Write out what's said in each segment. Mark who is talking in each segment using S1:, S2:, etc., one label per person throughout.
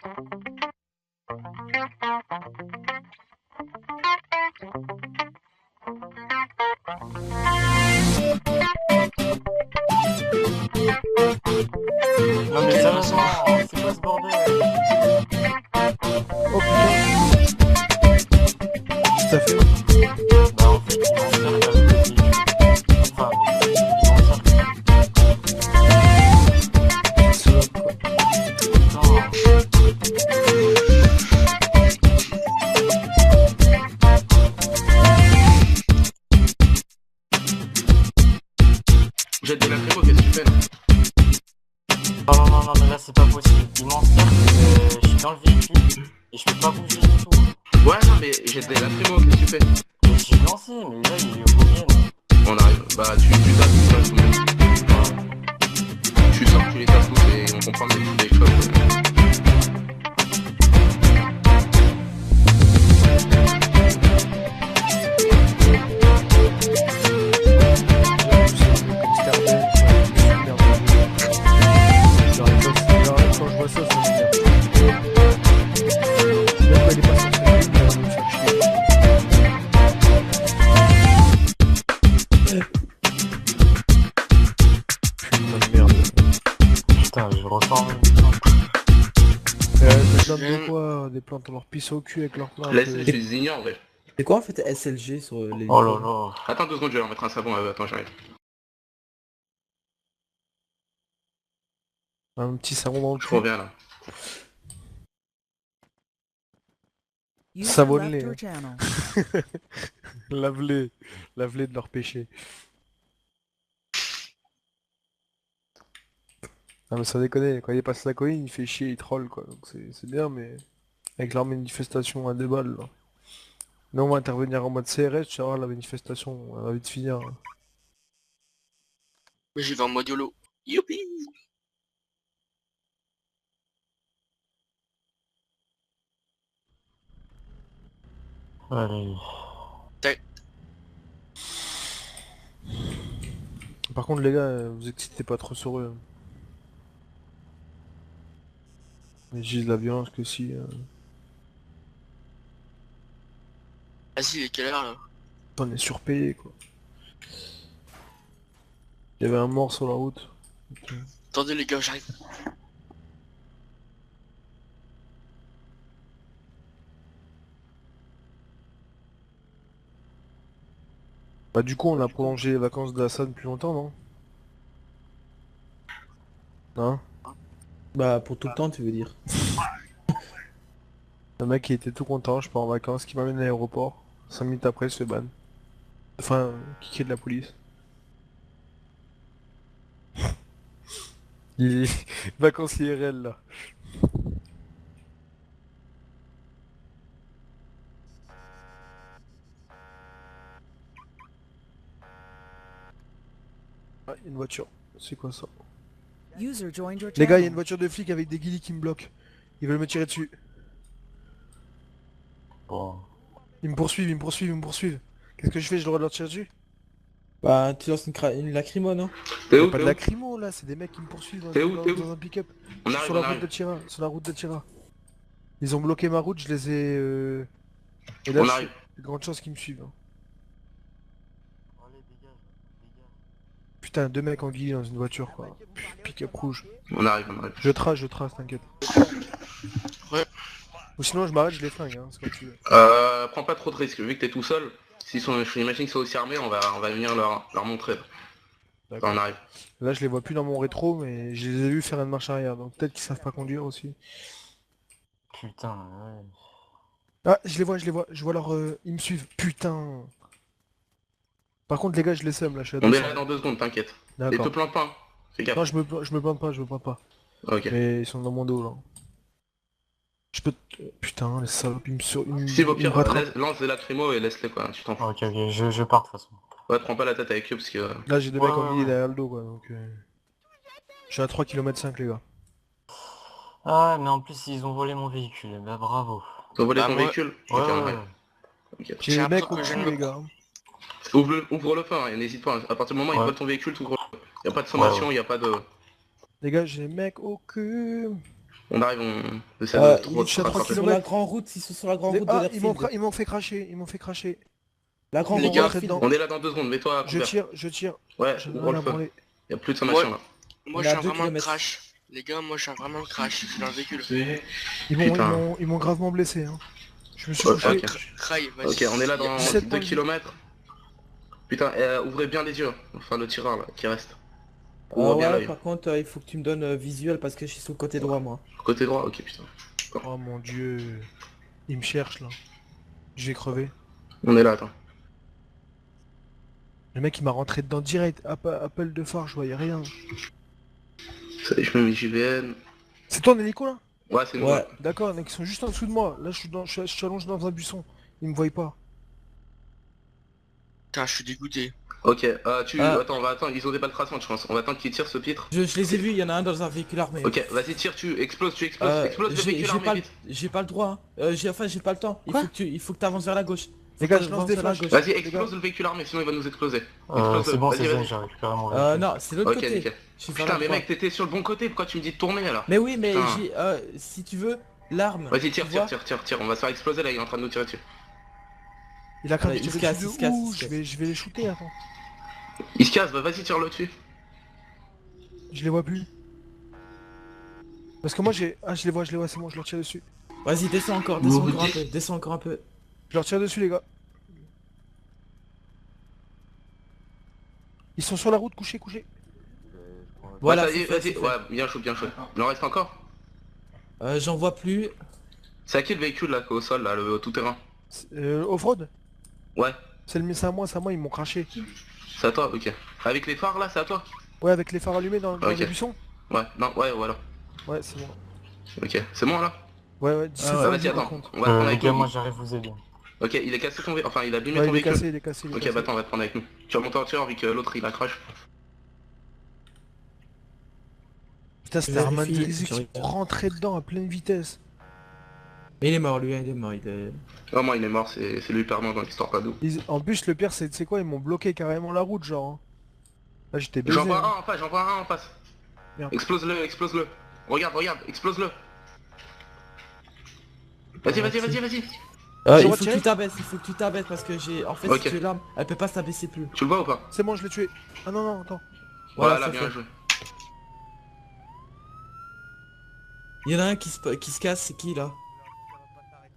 S1: Non mais sérieusement, c'est quoi ce bordel?
S2: Oh putain, ça fait.
S1: Bah en fait, ils m'encerclent avec le véhicule. Enfin, ils m'encerclent.
S2: Salope, quoi.
S1: Putain.
S3: Jette des lacrymos, qu'est-ce que tu fais là?
S1: Non, mais là c'est pas possible. Ils m'encerclent, je suis dans le véhicule et je peux pas bouger du tout.
S3: Ouais, non, mais jette des lacrymos, qu'est-ce que tu fais?
S1: Mais j'ai lancé, mais là ils reviennent.
S3: On arrive. Bah, tu tasses tout le monde. Tu sors, tu les tasses tous et on comprend des choses.
S2: Quand je vois ça, ça m'énerve. Même quand il est pas censé me faire chier. Putain de merde.
S1: Putain, je ressens.
S2: Des plantes de quoi? Des plantes, on leur pisse au cul avec leurs plantes.
S3: Laisse-les, tu les ignores, ouais.
S4: C'est quoi en fait SLG sur les...
S1: Oh là là.
S3: Attends 2 secondes, je vais leur mettre un savon. Attends, j'arrive.
S2: Un petit savon dans le
S3: Je
S2: cul.
S3: reviens là.
S2: Savonne-les. Hein. Lave-les. Lave-les de leur péché. Ah mais ça déconne, quand il passe la colline, il fait chier, il troll quoi. Donc c'est bien, mais avec leur manifestation à 2 balles là. Nous on va intervenir en mode CRS, tu vas voir la manifestation, elle va vite finir. Là.
S5: Mais j'y vais en mode YOLO. Youpi!
S1: Allez.
S2: Par contre les gars, vous excitez pas trop sur eux. Mais j'ai de la violence que si.
S5: Vas-y, il est quelle heure là?
S2: On est surpayé quoi. Il y avait un mort sur la route.
S5: Attendez les gars, j'arrive.
S2: Bah du coup on a prolongé les vacances de Hassan plus longtemps non? Hein?
S4: Bah pour tout le temps tu veux dire.
S2: Le mec qui était tout content, je pars en vacances, qui m'amène à l'aéroport. 5 minutes après, je fais ban. Enfin, qui crie de la police. Il est... Vacances IRL là. Ah, il y a une voiture. C'est quoi ça? Les gars, il y a une voiture de flic avec des guillis qui me bloquent. Ils veulent me tirer dessus.
S1: Bon.
S2: Ils me poursuivent, ils me poursuivent, ils me poursuivent. Qu'est-ce que je fais? Je dois leur tirer dessus?
S4: Bah tu lances une lacrymo non?
S3: T'es
S2: Y'a
S3: où?
S2: pas
S3: T'es
S2: de
S3: où?
S2: lacrymo là, c'est des mecs qui me poursuivent
S3: T'es où? T'es où?
S2: dans un pick-up.
S3: On
S2: Je suis
S3: arrive,
S2: sur
S3: on
S2: la route
S3: arrive.
S2: de Tira, sur la route de Tira. Ils ont bloqué ma route, je les ai... Et là,
S3: On
S2: je
S3: arrive.
S2: de grandes chances qu'ils me suivent. Hein.
S1: Allez, dégage.
S2: Putain, 2 mecs en guille dans une voiture quoi. Pick-up rouge.
S3: On arrive, on arrive.
S2: Je trace, t'inquiète.
S5: Ouais.
S2: Ou sinon je m'arrête, je les flingue, hein, c'est comme tu veux.
S3: Prends pas trop de risques, vu que t'es tout seul. Je imagine qu'ils sont aussi armés, on va venir leur montrer. Enfin, on arrive.
S2: Là je les vois plus dans mon rétro, mais je les ai vus faire une marche arrière, donc peut-être qu'ils savent pas conduire aussi.
S1: Putain, ouais.
S2: Ah, je vois leur... Ils me suivent, putain. Par contre les gars, je les sème là, je suis à
S3: On est
S2: 200.
S3: là dans 2 secondes, t'inquiète. Et te
S2: D'accord.
S3: plante pas, hein. Fais gaffe.
S2: Non, je me plante pas, je me plante pas.
S3: Ok.
S2: Mais ils sont dans mon dos là. Je peux... Putain, les salopes, ils me
S3: Si au
S2: ils me
S3: pire,
S2: rattrapent.
S3: lance des lacrymos et laisse-les quoi, tu t'en fous.
S1: Ok, je pars de toute façon.
S3: Ouais, te prends pas la tête avec eux parce que...
S2: Là j'ai 2
S1: Ouais,
S2: mecs en
S1: ouais,
S2: guille
S1: ouais.
S2: derrière le dos quoi, donc... Je suis à 3 km 5 les gars.
S1: Ah, mais en plus ils ont volé mon véhicule. Bah bravo.
S3: T'as volé
S5: Bah,
S3: ton
S5: moi-
S3: véhicule.
S1: Ouais,
S3: Ok, on
S1: ouais,
S3: arrive.
S1: ouais.
S3: Ok.
S2: J'ai
S5: J'ai
S2: les mecs
S5: l'impression
S2: au
S5: que je
S2: cul
S5: viens de
S2: les
S5: me-
S2: gars.
S3: Ouvre le feu, hein, et n'hésite pas. À partir du moment où ils
S1: Ouais.
S3: volent ton véhicule, tout gros. Y a pas de sommation,
S1: Ouais, ouais.
S3: y a pas de...
S2: Les gars, j'ai les mecs au cul.
S3: On arrive, on essaie
S4: Euh,
S3: de trop
S2: il est à
S3: se
S2: 3
S3: rattraper.
S4: Sur la grande route, ils sont sur la grande route de
S2: Ah, ils m'ont
S4: l'airfield.
S2: fait cracher, ils m'ont fait cracher.
S4: La grande
S3: Les
S4: route
S3: gars,
S4: de l'airfield.
S3: On est là dans 2 secondes, mets-toi à
S2: Je
S3: couvert.
S2: tire, je tire.
S3: Ouais,
S2: J'en ai
S3: ouvre
S2: rien
S3: le
S2: à
S3: feu.
S2: branler.
S3: Y'a plus de sa
S5: Ouais.
S3: machine là.
S5: Moi
S4: On
S5: je
S4: est à
S5: suis
S4: 2
S5: vraiment de
S4: kilomètres.
S5: crash. Les gars, moi je suis vraiment de crash. Je suis dans le véhicule.
S3: Putain.
S2: Ils m'ont gravement blessé. Hein. Je me suis
S3: Ouais,
S2: couché.
S3: ok.
S5: Cry, vas-y.
S3: Ok, on est là dans
S2: 17
S3: 2
S2: points de vie.
S3: km. Putain, ouvrez bien les yeux. Enfin, le tireur là, qui reste. Ouvre bien
S4: Ouais,
S3: l'œil.
S4: par contre, il faut que tu me donnes visuel parce que je suis sur le côté droit, moi.
S3: Côté droit, ok, putain.
S2: Oh mon dieu. Il me cherche là. Je vais crever.
S3: On est là, attends.
S2: Le mec il m'a rentré dedans direct. Appel de phare, je voyais rien.
S3: Ça y est, je mets mes JVN.
S2: C'est toi en hélico là?
S3: Ouais, c'est nous.
S4: Ouais.
S2: D'accord, les mecs sont juste en dessous de moi. Là je suis allongé dans un buisson. Ils me voient pas.
S5: Putain, je suis dégoûté.
S3: Ok,
S4: Ah.
S3: Attends, ils ont des balles traçantes, je pense. On va attendre qu'ils tirent ce pitre.
S4: Je les ai vus, il y en a un dans un véhicule armé.
S3: Ok, vas-y, tire, tu exploses le
S4: J'ai
S3: véhicule armé, vite.
S4: j'ai pas le droit. Hein. J'ai pas le temps.
S2: Quoi
S4: Il faut que tu avances vers la gauche.
S2: Les gars, je lance des flashs.
S3: Vas-y, explose le véhicule armé, sinon il va nous exploser. Explose-le.
S1: C'est bon,
S3: Vas-y,
S1: c'est bon,
S3: vas-y.
S1: j'ai récupéré mon véhicule.
S4: Non, c'est l'autre
S3: Ok,
S4: côté.
S3: nickel.
S4: Je suis vers
S3: Putain,
S4: la
S3: mais
S4: droite.
S3: mec, t'étais sur le bon côté, pourquoi tu me dis de tourner alors?
S4: Mais oui, mais
S3: Putain.
S4: si tu veux, l'arme.
S3: Vas-y, tire,
S4: tu
S3: tire,
S4: vois
S3: tire, tire, tire. On va se faire exploser là, il est en train de nous tirer dessus.
S2: Il a craqué
S4: Ouais, il se
S2: dessus
S4: casse,
S2: de
S4: il se casse,
S2: où?
S4: il se
S2: Je vais les shooter, attends.
S3: Il se casse, bah vas-y, tire-le dessus.
S2: Je les vois plus. Parce que moi j'ai... Ah je les vois, c'est bon, je leur tire dessus.
S4: Vas-y, descends encore un peu. Descends encore un peu.
S2: Je leur tire dessus les gars. Ils sont sur la route, couchés.
S4: Voilà,
S3: Ouais, ça y est,
S4: c'est fait,
S3: vas-y.
S4: c'est
S3: Ouais, bien chaud, bien chaud. Il en reste encore?
S4: fait. J'en vois plus.
S3: C'est à qui le véhicule là, au sol, là, le tout-terrain?
S2: Off-road?
S3: Ouais,
S2: C'est à moi, ils m'ont craché.
S3: c'est à toi, ok. Avec les phares là, c'est à toi?
S2: Ouais, avec les phares allumés dans
S3: Ok.
S2: les buissons?
S3: Ouais, non, ouais, voilà.
S2: Ouais, c'est bon.
S3: Ok, c'est moi là?
S2: Ouais, 17
S3: Ah,
S2: points de
S3: vas-y,
S2: vie, par
S3: attends.
S2: contre.
S3: On va te prendre
S1: Les
S3: avec
S1: gars,
S3: nous.
S1: moi j'arrive vous aider.
S3: Ok, il a cassé ton véhicule. Enfin, il a abîmé
S2: Ouais,
S3: ton
S2: il est
S3: véhicule.
S2: cassé, il est cassé.
S3: Ok, bah attends, on va te prendre avec nous. Tu vas monter en tireur vu que l'autre il a crash.
S2: Putain, c'était un man
S4: Vérifie,
S2: qui
S4: j'arrive.
S2: rentrait dedans à pleine vitesse.
S4: Mais il est mort, lui, il est mort.
S3: Non, moi il est mort, c'est lui perdant dans l'histoire, pas nous.
S2: En plus, le pire, c'est, tu sais quoi, ils m'ont bloqué carrément la route, genre. Hein. Là, j'étais baisé.
S3: J'en vois
S2: hein.
S3: un en face, j'en vois un en face.
S2: Merde.
S3: Explose-le, explose-le. Regarde, explose-le. Vas-y.
S4: Il
S2: J'ai
S4: faut
S2: retiré.
S4: il faut que tu t'abaisses parce que j'ai... En fait,
S3: Ok.
S4: si tu es l'arme, elle peut pas s'abaisser plus.
S3: Tu le vois ou pas?
S2: C'est bon, je l'ai tué. Ah non, attends.
S3: Voilà,
S4: ça
S3: là, bien
S4: fait.
S3: joué.
S4: Il y en a un qui se casse, c'est qui là?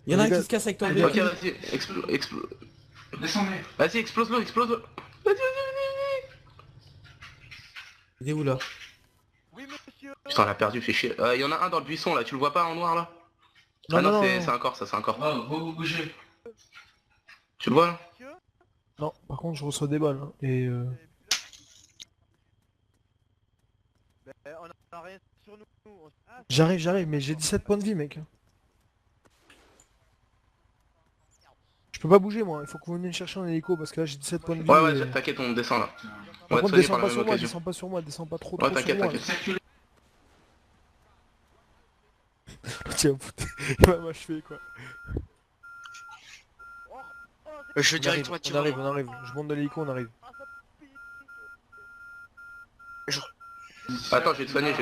S4: Il y en a un
S2: Les gars-
S4: qui se casse avec toi.
S2: Les
S3: Ok,
S2: gars-
S3: vas-y, explose. Vas-y, explose-le. Vas-y.
S4: Il est où là?
S3: Putain, on a perdu, fait chier. Il y en a un dans le buisson là, tu le vois pas en noir là?
S2: Non,
S3: Ah non,
S2: non,
S3: c'est
S2: non.
S3: un corps, ça, c'est un corps. Vous bougez. Tu le vois là?
S2: Non, par contre, je reçois des balles. Hein. Et J'arrive, mais j'ai 17 points de vie, mec. Je peux pas bouger, moi. Il faut que vous veniez me chercher en hélico parce que là, j'ai 17 points de vie.
S3: Ouais,
S2: et-
S3: t'inquiète, on descend là. On
S2: Par
S3: va te
S2: contre,
S3: soigner par la même occasion.
S2: descends pas sur moi, descends pas trop,
S3: Ouais,
S2: trop
S3: t'inquiète,
S2: sur moi.
S3: t'inquiète.
S2: Tiens, putain, il va m'achever, quoi.
S5: Je
S2: On
S5: directement
S2: arrive,
S5: tirer.
S2: on arrive. Je monte de l'hélico, on arrive.
S3: Attends, je vais te soigner,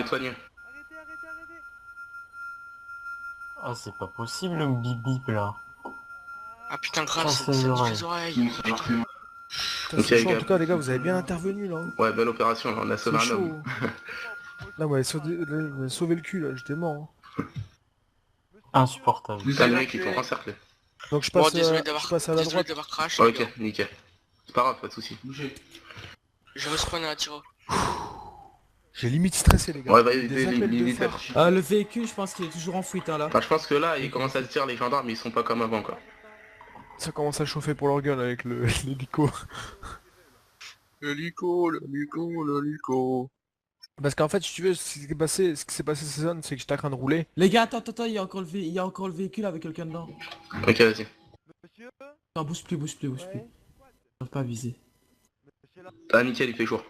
S1: Ah, c'est pas possible le bip bip là.
S5: Ah putain, grave,
S1: Oh,
S5: c'est
S1: c'est
S5: ça
S1: vrai.
S5: les oreilles.
S2: Putain,
S3: Ok,
S2: c'est chaud. En
S3: gars.
S2: tout cas, les gars, vous avez bien intervenu, là.
S3: Ouais, belle opération, là, on a
S2: C'est
S3: sauvé un
S2: chaud.
S3: homme.
S2: Là, ouais, sauvé le cul, là. J'étais mort. Hein.
S1: Insupportable.
S3: T'as les mecs qui t'ont encerclé.
S2: Donc, je
S5: Bon,
S2: passe,
S5: désolé
S2: je
S5: d'avoir
S2: passe à la droite.
S5: crash.
S3: Ouais,
S5: les gars.
S3: ok, nickel. C'est pas grave, pas de soucis.
S5: Je respawn à la tiro.
S2: J'ai limite stressé, les gars.
S3: Ouais, bah,
S2: Des appels de
S3: limite.
S2: phare.
S4: Le véhicule, je pense qu'il est toujours en fuite hein, là.
S3: Enfin, je pense que là, ils commencent à se dire, les gendarmes, ils sont pas comme avant, quoi.
S2: Ça commence à chauffer pour leur gueule avec l'hélico.
S5: L'hélico.
S2: Parce qu'en fait, si tu veux, ce qui s'est passé ces zones, c'est que j'étais en train de rouler.
S4: Les gars, attends, il y a encore le véhicule avec quelqu'un dedans.
S3: Ok, vas-y.
S4: Non, bouge plus. Je peux pas viser.
S3: Ah, nickel, il fait jour.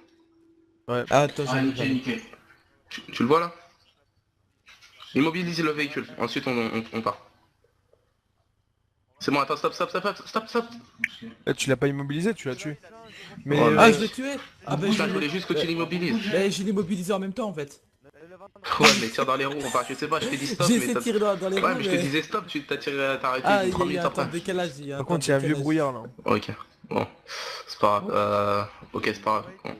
S2: Ouais.
S4: Ah, attends, j'arrive.
S3: Tu le vois là? Immobilise le véhicule, ensuite on part. C'est bon, attends, stop.
S2: Là, tu l'as pas immobilisé, tu l'as tué. Mais
S3: Oh,
S4: Ah,
S3: mec.
S4: je l'ai tué. Ah bah
S3: Putain, je
S4: je
S3: voulais juste que tu l'immobilises.
S4: l'ai immobilisé en même temps en fait.
S3: Ouais, mais tire dans les roues, enfin je sais pas, je t'ai dit stop,
S4: J'ai
S3: mais
S4: essayé de
S3: ça...
S4: tirer dans les
S3: Ouais,
S4: roues,
S3: mais je te disais stop, tu t'as tiré, t'as arrêté
S4: Ah,
S3: 3
S4: il y
S3: minutes
S4: a un temps
S3: après.
S4: de décalage,
S2: Par contre, il y a un vieux brouillard là.
S3: Ok, bon, c'est pas grave, ok, c'est pas grave. Bon.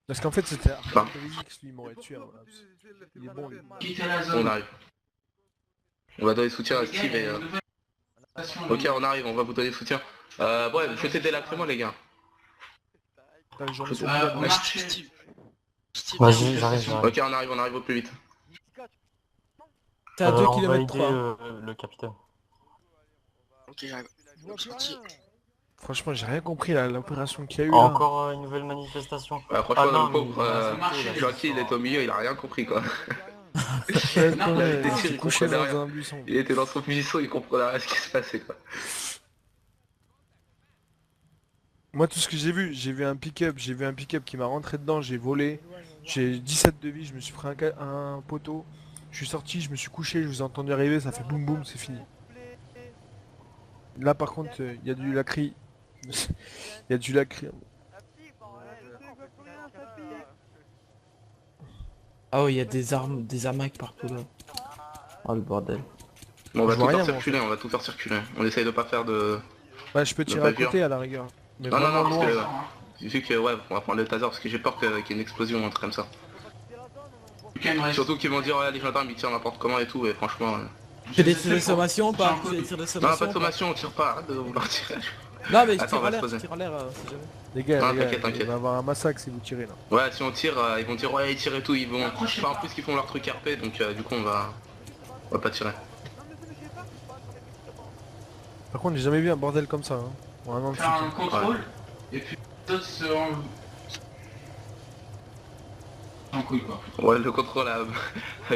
S2: Parce qu'en fait, c'était
S3: Enfin.
S2: Arcadix, lui, il m'aurait tué. Voilà. Il est bon, lui.
S3: On arrive. On va donner soutien à Steve et... Ok, on arrive, on va vous donner soutien. Ouais, jetez des lacrymos les gars.
S2: Putain, j'en ai sur
S5: Ouais,
S2: le
S5: Steve. Steve.
S1: Vas-y, j'arrive.
S3: Ok, on arrive au plus vite.
S4: T'es à 2
S1: On va
S4: km
S1: aider
S4: 3.
S1: le capitaine.
S5: Ok, j'arrive. Donc, sorti.
S2: Franchement, j'ai rien compris là, l'opération qu'il y a eu là.
S1: Encore une nouvelle manifestation.
S3: Ouais, franchement,
S1: Ah non,
S3: le pauvre,
S1: mais-
S3: Joaquin, il est au milieu, il a rien compris quoi.
S2: Ouais,
S3: Non,
S2: ouais,
S3: mais
S2: il
S3: il
S2: s'est couché
S3: comprenait
S2: dans
S3: rien.
S2: un buisson.
S3: Il était dans son buisson, il comprenait rien ce qui se passait quoi.
S2: Moi, tout ce que j'ai vu un pick-up, qui m'a rentré dedans, j'ai volé. J'ai 17 de vie, je me suis pris un poteau. Je suis sorti, je me suis couché, je vous ai entendu arriver, ça fait boum boum, c'est fini. Là, par contre, il y a du lacry. Il y a du lacry.
S4: Ah ouais, il y a des armaques partout là. Oh le bordel.
S3: Bon, on va
S2: Je
S3: tout
S2: vois
S3: faire
S2: rien, moi, en
S3: circuler, on va tout faire circuler. On essaye de pas faire de...
S2: Ouais, je peux
S3: Le
S2: tirer à
S3: pavillon.
S2: côté à la rigueur. Mais
S3: Non, non,
S2: vraiment
S3: non, parce
S2: loin.
S3: que... Vu que, ouais, on va prendre le taser parce que j'ai peur qu'il y ait une explosion ou un truc comme ça. Surtout qu'ils vont dire, ouais, les gendarmes ils tirent n'importe comment et tout, et franchement...
S4: Fais des tirs de sommation ou pas? Fais des tirs de
S3: Non,
S4: sommation
S3: pas de
S4: ou
S3: sommation, on tire pas, arrête de vouloir tirer.
S4: Non mais je
S3: Attends,
S4: tire
S3: on va
S4: en l'air,
S3: se
S4: je
S3: poser.
S4: tire en l'air, on sait jamais.
S2: Les gars,
S3: Non,
S2: les gars,
S3: t'inquiète,
S2: il
S3: t'inquiète.
S2: va y avoir un massacre si vous tirez là.
S3: Ouais, si on tire, ils vont dire, ouais, ils tirent et tout, ils vont... Enfin, en plus qu'ils font leur truc RP, donc du coup on va pas tirer.
S2: Par contre, j'ai jamais vu un bordel comme ça. Hein. Vraiment,
S6: Faire un
S2: putain.
S6: contrôle, et puis les autres se en couille quoi.
S3: Ouais, le contrôle a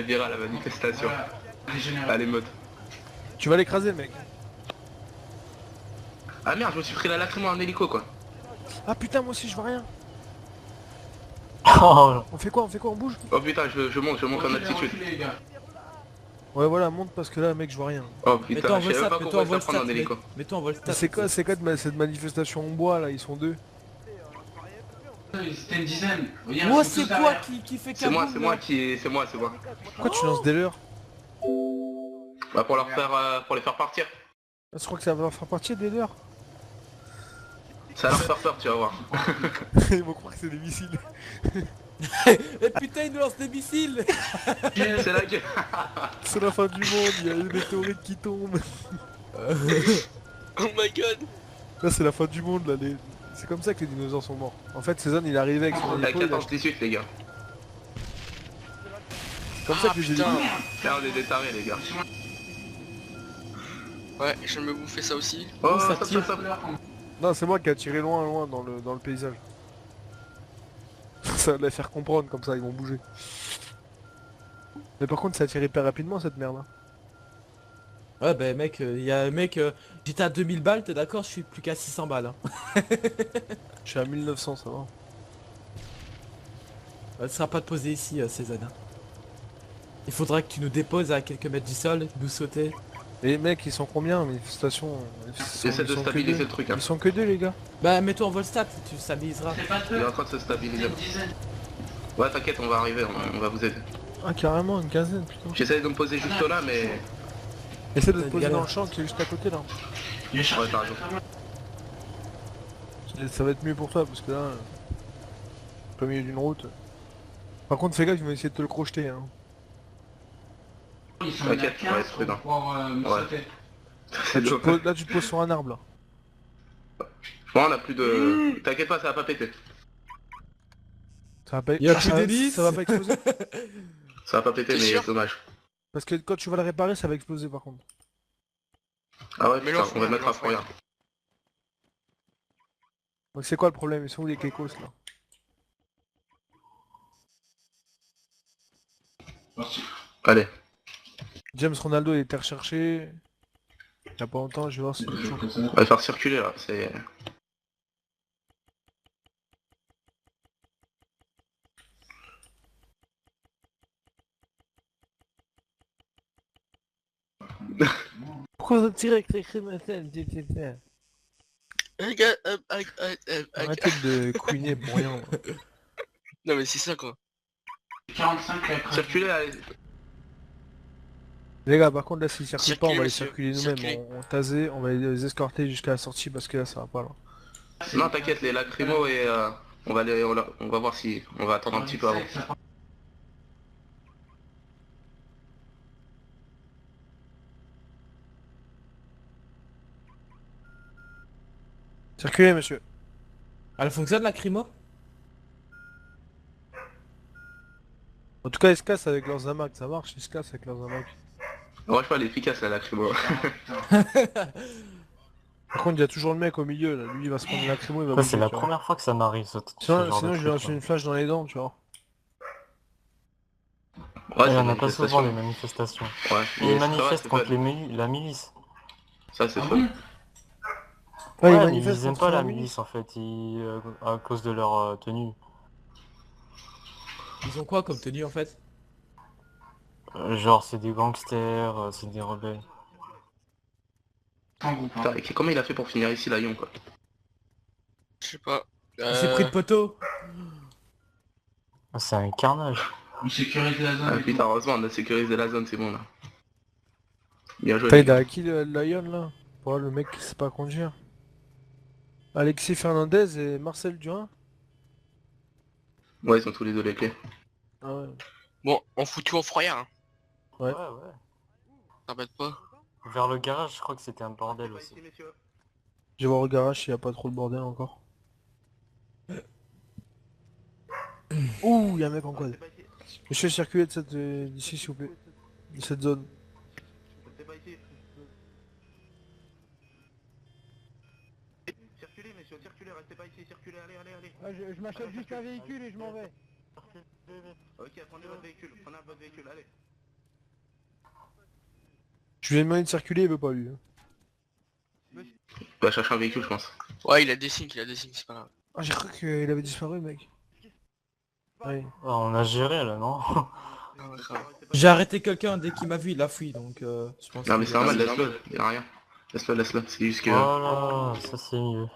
S3: viré à la manifestation,
S6: Voilà,
S3: à
S6: régénérer.
S3: l'émeute.
S2: Tu vas l'écraser, mec.
S3: Ah merde, je me suis pris la lacrymo en hélico quoi.
S2: Ah putain, moi aussi, je vois rien.
S1: Oh,
S2: On fait quoi, on bouge?
S3: Oh putain, je monte en altitude.
S6: Reculez, les gars.
S2: Ouais, voilà, monte parce que là, mec, je vois rien.
S3: Oh
S4: Mets-toi
S3: putain,
S4: en
S3: je savais
S4: vol
S3: même pas
S4: stat,
S3: qu'on
S4: mets-toi en
S3: pouvait
S4: vol
S3: se prendre
S4: stat,
S3: en hélico.
S4: mets-toi en vol stat.
S2: C'est quoi cette manifestation en bois là? Ils sont deux.
S6: C'était une dizaine. Regarde,
S4: Moi
S6: ils sont
S4: c'est
S6: tous
S4: quoi
S6: derrière.
S4: qui fait
S3: C'est moi,
S4: kaboum, là
S3: c'est moi.
S2: Pourquoi tu lances des leurs?
S3: Bah pour pour les faire partir.
S2: Ah, je crois que ça va leur faire partir des leurs.
S3: Ça va leur faire peur, tu vas voir.
S2: Ils vont croire que c'est des missiles.
S4: Eh putain il nous lance des missiles.
S3: C'est là que...
S2: C'est la fin du monde, il y a une météorite qui tombe.
S5: Oh my god.
S2: Là, c'est la fin du monde là. C'est comme ça que les dinosaures sont morts. En fait, Cézanne il est arrivé avec son
S3: Avec
S2: hélico, il a-
S3: 14-18 les gars.
S2: c'est comme ça que les
S5: putain.
S2: hélicos-
S3: Là on est des tarés les gars.
S5: Ouais, je vais me bouffer ça aussi.
S3: Oh,
S4: ça
S3: stop,
S4: tire.
S3: stop, stop.
S2: Non, c'est moi qui a tiré loin dans le paysage. Ça va les faire comprendre comme ça, ils vont bouger. Mais par contre, ça a tiré hyper rapidement cette merde. Hein.
S4: Ouais bah mec, il y a un mec, j'étais à 2000 balles, t'es d'accord, je suis plus qu'à 600 balles. Hein.
S2: Je suis à 1900, ça va.
S4: Ne sera pas de poser ici, Cézanne. Hein. Il faudra que tu nous déposes à quelques mètres du sol, nous sauter.
S2: Les mecs, ils sont combien? Mais station.
S3: J'essaie de stabiliser le truc hein.
S2: Ils sont que deux, les gars.
S4: Bah mets-toi en vol stat, tu stabiliseras.
S6: C'est pas
S3: Il est
S6: deux,
S3: en train de se
S6: c'était
S3: stabiliser.
S6: une dizaine.
S3: Ouais t'inquiète, on va arriver, on va vous aider.
S2: Ah, carrément, une quinzaine, putain.
S3: J'essaie de me poser juste là mais...
S2: Essaie de
S4: T'as
S2: te
S4: une
S2: poser
S4: galère.
S2: dans le champ qui est juste à côté là.
S6: J'ai cherché.
S3: Ouais, t'as raison.
S2: Ça va être mieux pour toi parce que là. Pas milieu d'une route. Par contre, fais gaffe, ils vont essayer de te le crocheter. Hein.
S6: Ils sont
S3: T'inquiète,
S6: à 15
S3: ouais, c'est prudent.
S6: pour pouvoir me
S3: Ouais.
S6: sauter.
S3: C'est dommage.
S2: Là, tu te poses sur un arbre là.
S3: Bon, on a plus de... T'inquiète pas, ça va pas péter.
S2: Ça va pas,
S4: Y a
S2: Ah,
S4: plus d'hélice.
S2: ça va pas exploser.
S3: Ça va pas péter
S5: T'es
S3: mais
S5: sûr
S3: c'est dommage.
S2: Parce que quand tu vas le réparer, ça va exploser par contre.
S3: Ah ouais,
S5: Mais
S3: putain,
S5: l'enfant,
S3: on va le mettre à
S5: l'enfant,
S3: fond, regarde.
S2: Donc c'est quoi le problème? Ils sont où les Kekos là?
S6: Merci.
S3: Allez.
S2: James Ronaldo il était recherché. Il y a pas longtemps, je vais voir si c'est toujours.
S3: On va le faire circuler là, c'est...
S2: Pourquoi vous tirez avec les criminels?
S5: Regarde,
S2: Arrêtez de couiner pour rien.
S5: Non mais c'est ça quoi.
S6: 45 la craque.
S3: Circulez, allez.
S2: Les gars, par contre là s'ils circulent pas, on va les
S5: Circulez,
S2: circuler
S5: monsieur.
S2: nous-mêmes, on taser, on va les escorter jusqu'à la sortie parce que là ça va pas là.
S3: Non, t'inquiète, les lacrymos et on va voir si on va attendre un petit peu avant.
S2: Circulez monsieur.
S4: Elle fonctionne la crimo?
S2: En tout cas ils se cassent avec leurs amacs, ça marche, ils se cassent avec leurs amacs.
S3: Moi je pas, elle est efficace la lacrymo.
S2: Par contre il y a toujours le mec au milieu là, lui il va se prendre une lacrymo, il va
S7: Ça,
S2: bouger,
S7: c'est la
S2: tu vois.
S7: première fois que ça m'arrive, ce
S2: Sinon,
S7: genre
S2: sinon
S7: de
S2: je lui
S7: truc,
S2: lâche
S7: là.
S2: une flash dans les dents, tu vois.
S3: Ouais,
S7: Il y
S3: c'est
S7: en
S3: une
S7: a pas souvent les
S3: manifestation.
S7: manifestations.
S3: Ouais,
S7: Ils
S3: mais c'est vrai,
S7: manifestent
S3: c'est
S7: contre
S3: fun.
S7: la milice.
S3: Ça c'est
S6: Ah
S3: fun.
S6: bon?
S2: Ouais, ils
S7: Ouais, mais
S2: manifestent
S7: ils aiment
S2: contre
S7: pas la
S2: milice.
S7: milice en fait, à cause de leur tenue.
S4: Ils ont quoi comme tenue en fait?
S7: Genre c'est des gangsters, c'est des rebelles.
S6: En groupe, hein.
S3: Putain, et comment il a fait pour finir ici, Lyon quoi?
S5: Je sais pas.
S4: Il s'est pris de poteau.
S7: Ah, c'est un carnage.
S6: On sécurise la zone.
S3: Ah
S6: et
S3: putain, heureusement on a sécurisé la zone, c'est bon là. Bien joué.
S2: Putain,
S3: les
S2: il a
S3: gars.
S2: acquis le Lion là. Voilà le mec qui sait pas conduire. Alexis Fernandez et Marcel Durin.
S3: Ouais, ils sont tous les deux les clés.
S2: Ah ouais.
S5: Bon, on fout tout en fourrière, hein.
S2: Ouais.
S7: Ouais.
S5: T'embête pas.
S7: Vers le garage, je crois que c'était un bordel aussi.
S2: Je vais voir au garage s'il y a pas trop de bordel encore. Ouh, il y a un mec en quad. Monsieur, circulez de cette d'ici s'il vous plaît. De cette zone.
S3: Circulez messieurs, circulez, restez pas ici, circulez, allez.
S2: Je m'achète juste un véhicule et je m'en vais.
S3: Ok, prenez votre véhicule, allez.
S2: Je lui ai demandé de circuler, il veut pas lui. Hein.
S3: Il va chercher un véhicule je pense.
S5: Ouais, il a des signes, c'est pas grave.
S2: Ah, j'ai cru qu'il avait disparu, mec. Oui.
S7: Ah, on a géré là, non?
S5: Ah, grave.
S4: J'ai arrêté quelqu'un dès qu'il m'a vu, il a fui donc je pense
S3: Non mais
S4: que-
S3: c'est normal, laisse-le, y'a rien. Laisse-le, c'est juste que...
S7: Voilà, ça c'est mieux.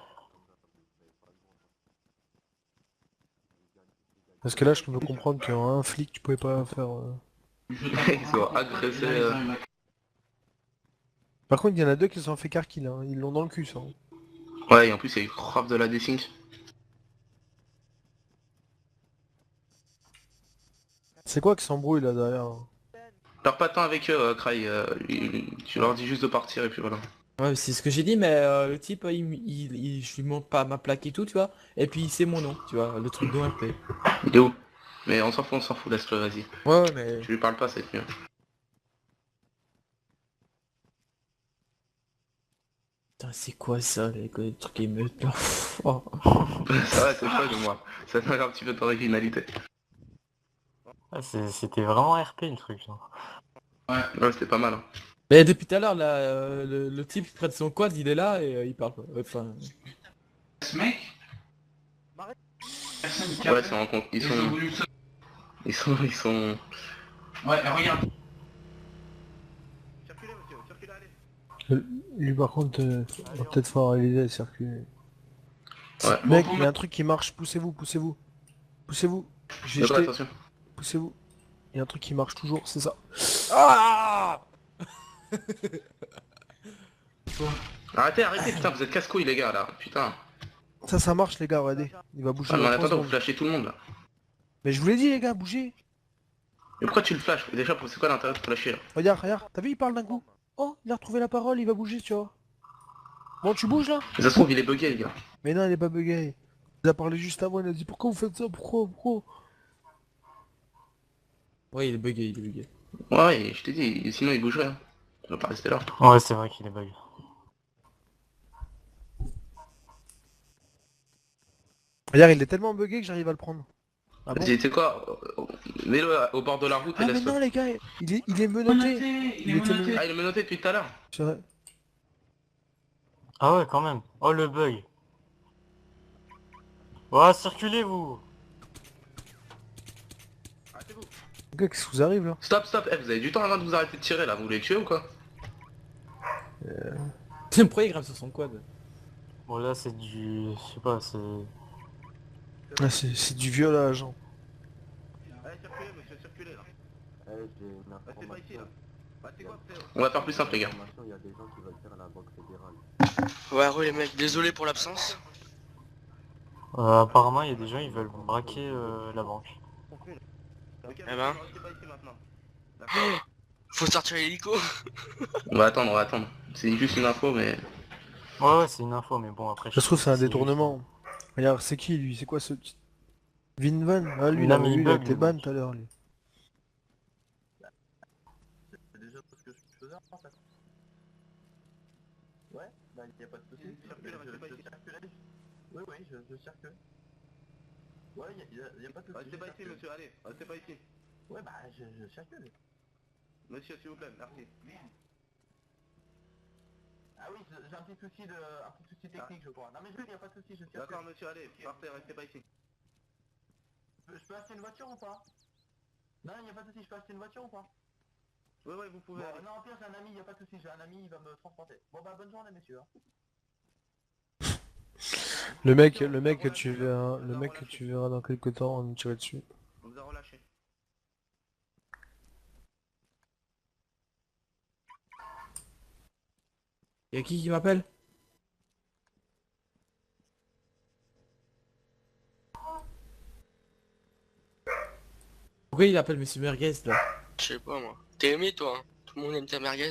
S2: Parce que là, je peux comprendre qu'un flic, tu pouvais pas faire...
S3: Ils sont agressés.
S2: Par contre, il y en a deux qui se sont fait carkill, hein. Ils l'ont dans le cul, ça.
S3: Ouais, et en plus il y a eu grave de la desync.
S2: C'est quoi qui s'embrouille là derrière?
S3: Perds pas de temps avec eux, Cry, tu leur dis juste de partir et puis voilà.
S4: Ouais, c'est ce que j'ai dit, mais le type, je lui montre pas ma plaque et tout, tu vois. Et puis c'est mon nom, tu vois, le truc d'OMP.
S3: Il est où? Mais on s'en fout, laisse-le, vas-y.
S4: Ouais, mais...
S3: Tu lui parles pas, c'est mieux.
S4: Putain, c'est quoi ça, les trucs émeutes là? Oh.
S3: Ça va, c'est fun moi. Ça donne un petit peu d'originalité.
S7: Ah, c'était vraiment RP le truc. Là.
S3: Ouais, c'était pas mal. Hein.
S4: Mais depuis tout à l'heure, là, le type près de son quad, il est là et il parle pas. Enfin...
S6: Ce mec. Personne qui
S3: Ouais,
S6: a
S3: c'est en compte.
S6: Ils ont voulu ça.
S3: Ils sont...
S6: Ouais, regarde.
S3: Circulez monsieur, circulez, allez.
S2: Lui, par contre, va peut-être falloir réaliser à circuler.
S3: Ouais.
S2: Mec,
S6: Bon,
S2: il y a un truc qui marche, poussez-vous. Poussez-vous. J'ai
S3: D'accord,
S2: jeté,
S3: attention.
S2: poussez-vous. Il y a un truc qui marche toujours, c'est ça.
S4: Ah
S3: Arrêtez, putain, vous êtes casse-couilles les gars là, putain.
S2: Ça marche les gars, regardez. Il va bouger
S3: Ah, mais en
S2: dans 3
S3: attendant, vous
S2: secondes.
S3: flashez tout le monde là.
S2: Mais je vous l'ai dit les gars, bougez.
S3: Mais pourquoi tu le flashes? Déjà, c'est quoi l'intérêt de flasher là?
S2: Regarde, t'as vu, il parle d'un coup. Oh, il a retrouvé la parole, il va bouger, tu vois. Bon, tu bouges là?
S3: Mais ça se trouve, il est bugué les gars.
S2: Mais non, il est pas bugué. Il a parlé juste avant, il a dit pourquoi vous faites ça, pourquoi?
S4: Ouais, il est bugué.
S3: Ouais, je t'ai dit, sinon il bougerait. Hein. Il va pas rester là.
S7: Ouais, c'est vrai qu'il est bug.
S2: Regarde, il est tellement bugué que j'arrive à le prendre. Ah bon?
S3: Vas-y, tu sais quoi? Mets-le au bord de la route et
S2: Ah mais
S3: laisse-le.
S2: non les gars, il est menotté.
S6: Il
S2: Il
S6: est
S2: était
S6: menotté.
S3: Ah, il est menotté depuis tout à l'heure.
S2: C'est vrai.
S7: Ah ouais, quand même. Oh le bug. Ouais, circulez vous.
S3: Arrêtez-vous.
S2: Les gars, qu'est-ce qui vous arrive là?
S3: Stop, eh, vous avez du temps avant de vous arrêter de tirer là, vous voulez le tuer ou quoi?
S4: Pourquoi il grimpe sur son quad?
S7: Bon là c'est du... Je sais pas, c'est...
S2: Ah, c'est du viol à agent.
S3: Allez, circulez monsieur, On va faire plus simple les gars.
S5: Ouais, ouais les mecs, désolé pour l'absence.
S7: Apparemment, il y a des gens, ils veulent braquer la banque.
S5: Eh ben. Faut sortir l'hélico.
S3: On va attendre, on va attendre. C'est juste une info mais...
S7: Ouais, c'est une info, mais bon, après...
S2: Ça se trouve c'est un
S7: juste-
S2: détournement. Regarde, c'est qui lui? C'est quoi ce petit... Vinvan? Ah lui,
S7: Non,
S2: il
S7: mais
S2: avait
S7: il
S2: eu
S7: bug,
S2: avec les
S7: le
S2: ban
S7: mec.
S2: tout à l'heure lui.
S3: Restez pas ici monsieur, allez, restez pas ici.
S8: Ouais, bah, je circule.
S3: Monsieur s'il vous plaît, merci.
S8: Ah oui, j'ai un petit souci technique, je crois. Non mais il n'y a pas de souci, je circule.
S3: D'accord monsieur, allez, partez, restez pas ici.
S8: Je peux acheter une voiture ou pas? Non, il n'y a pas de souci, je peux acheter une voiture ou pas?
S3: Ouais ouais, vous pouvez
S8: Bon,
S3: aller.
S8: non, au pire, j'ai un ami, il n'y a pas de souci, j'ai un ami, il va me transporter. Bon bah, bonne journée, messieurs. Hein.
S2: Le mec que tu verras, le mec que tu verras dans quelques temps, on nous tirer dessus.
S3: On vous a relâché.
S4: Y'a qui m'appelle? Pourquoi il appelle Monsieur Merguez là?
S5: Je sais pas moi. T'es aimé toi, hein. Tout le monde aime ta merguez.